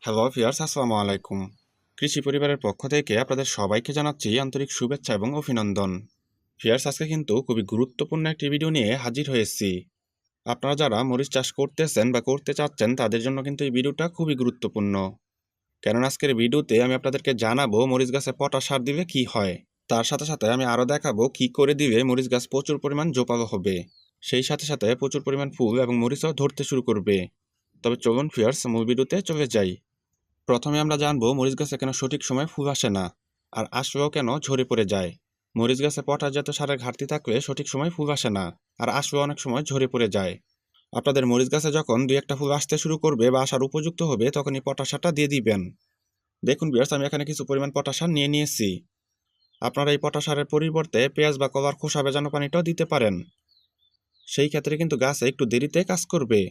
Hello viewers, আসসালামু আলাইকুম। কৃষি পরিবারের পক্ষ থেকে আপনাদের সবাইকে জানাচ্ছি আন্তরিক শুভেচ্ছা এবং অভিনন্দন। ভিউয়ার্স, আজকে কিন্তু খুবই গুরুত্বপূর্ণ একটি ভিডিও নিয়ে হাজির হয়েছি। আপনারা যারা মরিচ চাষ করতেছেন বা করতে চাচ্ছেন তাদের জন্য কিন্তু এই ভিডিওটা খুবই গুরুত্বপূর্ণ। কারণ আজকের ভিডিওতে আমি আপনাদেরকে জানাবো মরিচ গাছে পটাশ সার দিলে কি হয়। তার সাথে সাথে আমি আরও দেখাবো কি করে দিলে মরিচ গাছ প্রচুর পরিমাণ জোপালো হবে। সেই সাথে সাথে প্রচুর পরিমাণ ফুল এবং মরিচও ধরতে শুরু করবে। তবে চলুন ভিউয়ার্স, মূল ভিডিওতে চলে যাই। প্রথমে আমরা জানবো মরিচ গাছে কেন সঠিক সময়ে ফুল আসে না, আর আসলেও কেন ঝরে পড়ে যায়। মরিচ গাছে পটাশ জাতীয় সারের ঘাটতি থাকলে সঠিক সময় ফুল আসে না, আর আসলেও অনেক সময় ঝরে পড়ে যায়। আপনাদের মরিচ গাছে যখন দুই একটা ফুল আসতে শুরু করবে বা আসার উপযুক্ত হবে তখনই পটাশ সারটা দিয়ে দিবেন। দেখুন ভিউয়ার্স, আমি এখানে কিছু পরিমাণ পটাশ সার নিয়ে নিয়েছি। আপনারা এই পটাশ সারের পরিবর্তে পেঁয়াজ বা কলার খোসা ভেজানো পানিটাও দিতে পারেন। সেই ক্ষেত্রে কিন্তু গাছে একটু দেরিতে কাজ করবে।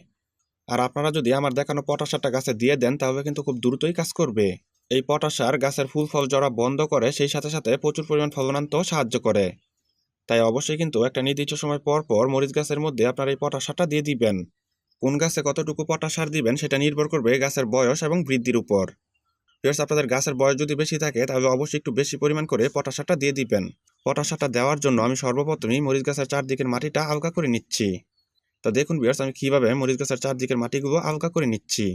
আর আপনারা যদি আমার দেখানো পটাশ সারটা গাছে দিয়ে দেন তাহলে কিন্তু খুব দ্রুতই কাজ করবে। এই পটাশ সার গাছের ফুল ফল ঝরা বন্ধ করে, সেই সাথে সাথে প্রচুর পরিমাণ ফলন আনতেও সাহায্য করে। তাই অবশ্যই কিন্তু একটা নির্দিষ্ট সময় পর পর মরিচ গাছের মধ্যে আপনারা এই পটাশ সারটা দিয়ে দিবেন। কোন গাছে কতটুকু পটাশ সার দিবেন সেটা নির্ভর করবে গাছের বয়স এবং বৃদ্ধির উপর। প্লাস আপনাদের গাছের বয়স যদি বেশি থাকে তাহলে অবশ্যই একটু বেশি পরিমাণ করে পটাশ সারটা দিয়ে দিবেন। পটাশ সারটা দেওয়ার জন্য আমি সর্বপ্রথমই মরিচ গাছের চারদিকের মাটিটা আলগা করে নিচ্ছি। তো দেখুন ভিউয়ার্স, আমি কিভাবে মরিচ গাছের চারদিকের মাটিগুলো আলগা করে নিচ্ছি।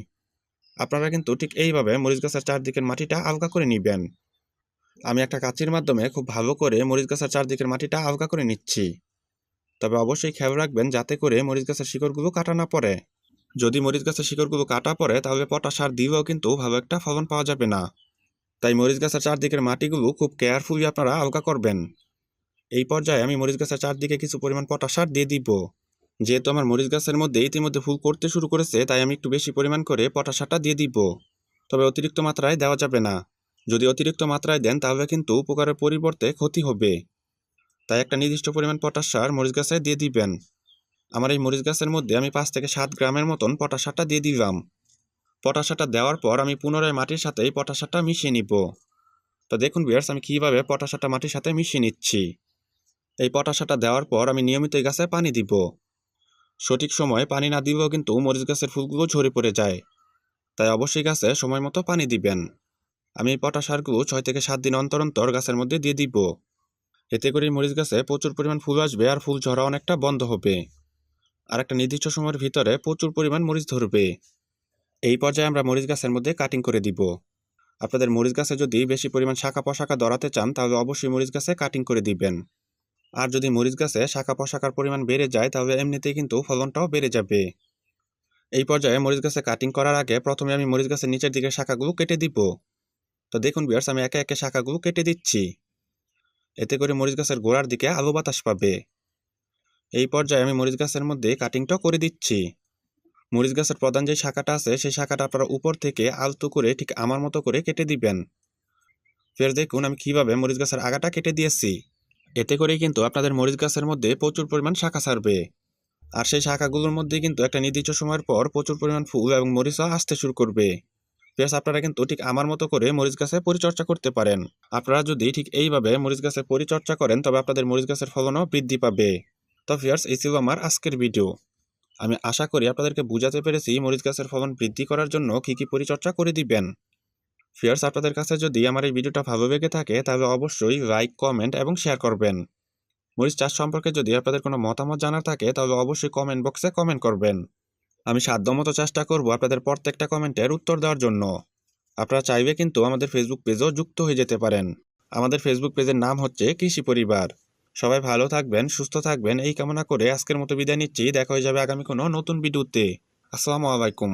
আপনারা কিন্তু ঠিক এইভাবে মরিচ গাছের চারদিকের মাটিটা আলগা করে নিবেন। আমি একটা কাঁচির মাধ্যমে খুব ভালো করে মরিচ গাছের চারদিকের মাটিটা আলগা করে নিচ্ছি। তবে অবশ্যই খেয়াল রাখবেন যাতে করে মরিচ গাছের শিকড়গুলো কাটা না পড়ে। যদি মরিচ গাছের শিকড়গুলো কাটা পড়ে তাহলে পটাশ সার দিলেও কিন্তু ভালো একটা ফলন পাওয়া যাবে না। তাই মরিচ গাছের চারদিকের মাটিগুলো খুব কেয়ারফুলি আপনারা আলগা করবেন। এই পর্যায়ে আমি মরিচ গাছের চারদিকে কিছু পরিমাণ পটাশ সার দিয়ে দিব। যেহেতু আমার মরিচ গাছের মধ্যে ইতিমধ্যে ফুল করতে শুরু করেছে তাই আমি একটু বেশি পরিমাণ করে পটাশ সারটা দিয়ে দিব। তবে অতিরিক্ত মাত্রায় দেওয়া যাবে না। যদি অতিরিক্ত মাত্রায় দেন তাহলে কিন্তু উপকারের পরিবর্তে ক্ষতি হবে। তাই একটা নির্দিষ্ট পরিমাণ পটাশ সার মরিচ গাছে দিয়ে দিবেন। আমার এই মরিচ গাছের মধ্যে আমি 5 থেকে 7 গ্রামের মতন পটাশ সারটা দিয়ে দিলাম। পটাশ সারটা দেওয়ার পর আমি পুনরায় মাটির সাথে এই পটাশ সারটা মিশিয়ে নিব। তো দেখুন ভিউয়ার্স, আমি কিভাবে পটাশ সারটা মাটির সাথে মিশিয়ে নিচ্ছি। এই পটাশ সারটা দেওয়ার পর আমি নিয়মিত এই গাছে পানি দিব। সঠিক সময়ে পানি না দিলেও কিন্তু মরিচ গাছের ফুলগুলো ঝরে পড়ে যায়। তাই অবশ্যই গাছে সময় মতো পানি দিবেন। আমি এই পটাশ সারগুলো 6 থেকে 7 দিন অন্তর অন্তর গাছের মধ্যে দিয়ে দিব। এতে করে মরিচ গাছে প্রচুর পরিমাণ ফুল আসবে আর ফুল ঝরা অনেকটা বন্ধ হবে। আর একটা নির্দিষ্ট সময়ের ভিতরে প্রচুর পরিমাণ মরিচ ধরবে। এই পর্যায়ে আমরা মরিচ গাছের মধ্যে কাটিং করে দিব। আপনাদের মরিচ গাছে যদি বেশি পরিমাণ শাখা প্রশাখা ধরাতে চান তাহলে অবশ্যই মরিচ গাছে কাটিং করে দিবেন। আর যদি মরিচ গাছে শাখা প্রশাখার পরিমাণ বেড়ে যায় তাহলে এমনিতেই কিন্তু ফলনটাও বেড়ে যাবে। এই পর্যায়ে মরিচ গাছে কাটিং করার আগে প্রথমে আমি মরিচ গাছের নিচের দিকের শাখাগুলো কেটে দিব। তো দেখুন ভিউয়ার্স, আমি একে একে শাখাগুলো কেটে দিচ্ছি। এতে করে মরিচ গাছের গোড়ার দিকে আলো বাতাস পাবে। এই পর্যায়ে আমি মরিচ গাছের মধ্যে কাটিংটা করে দিচ্ছি। মরিচ গাছের প্রধান যে শাখাটা আছে সেই শাখাটা আপনারা উপর থেকে আলতো করে ঠিক আমার মতো করে কেটে দিবেন। ফের দেখুন আমি কিভাবে মরিচ গাছের আগাটা কেটে দিয়েছি। এতে করেই কিন্তু আপনাদের মরিচ গাছের মধ্যে প্রচুর পরিমাণ শাখা ছাড়বে। আর সেই শাখাগুলোর মধ্যে কিন্তু একটা নির্দিষ্ট সময়ের পর প্রচুর পরিমাণ ফুল এবং মরিচও আসতে শুরু করবে। প্লাস আপনারা কিন্তু ঠিক আমার মতো করে মরিচ গাছে পরিচর্যা করতে পারেন। আপনারা যদি ঠিক এইভাবে মরিচ গাছের পরিচর্যা করেন তবে আপনাদের মরিচ গাছের ফলনও বৃদ্ধি পাবে। তো ভিউয়ার্স, এই ছিল আমার আজকের ভিডিও। আমি আশা করি আপনাদেরকে বুঝাতে পেরেছি মরিচ গাছের ফলন বৃদ্ধি করার জন্য কী কী পরিচর্যা করে দিবেন। ভিউয়ার্স, আপনাদের কাছে যদি আমার এই ভিডিওটা ভালো লেগে থাকে তাহলে অবশ্যই লাইক, কমেন্ট এবং শেয়ার করবেন। মরিচ চাষ সম্পর্কে যদি আপনাদের কোনো মতামত জানার থাকে তাহলে অবশ্যই কমেন্ট বক্সে কমেন্ট করবেন। আমি সাধ্যমতো চেষ্টা করব আপনাদের প্রত্যেকটা কমেন্টের উত্তর দেওয়ার জন্য। আপনারা চাইলে কিন্তু আমাদের ফেসবুক পেজেও যুক্ত হয়ে যেতে পারেন। আমাদের ফেসবুক পেজের নাম হচ্ছে কৃষি পরিবার। সবাই ভালো থাকবেন, সুস্থ থাকবেন এই কামনা করে আজকের মতো বিদায় নিচ্ছি। দেখা হয়ে যাবে আগামী কোনো নতুন ভিডিওতে। আসসালামু আলাইকুম।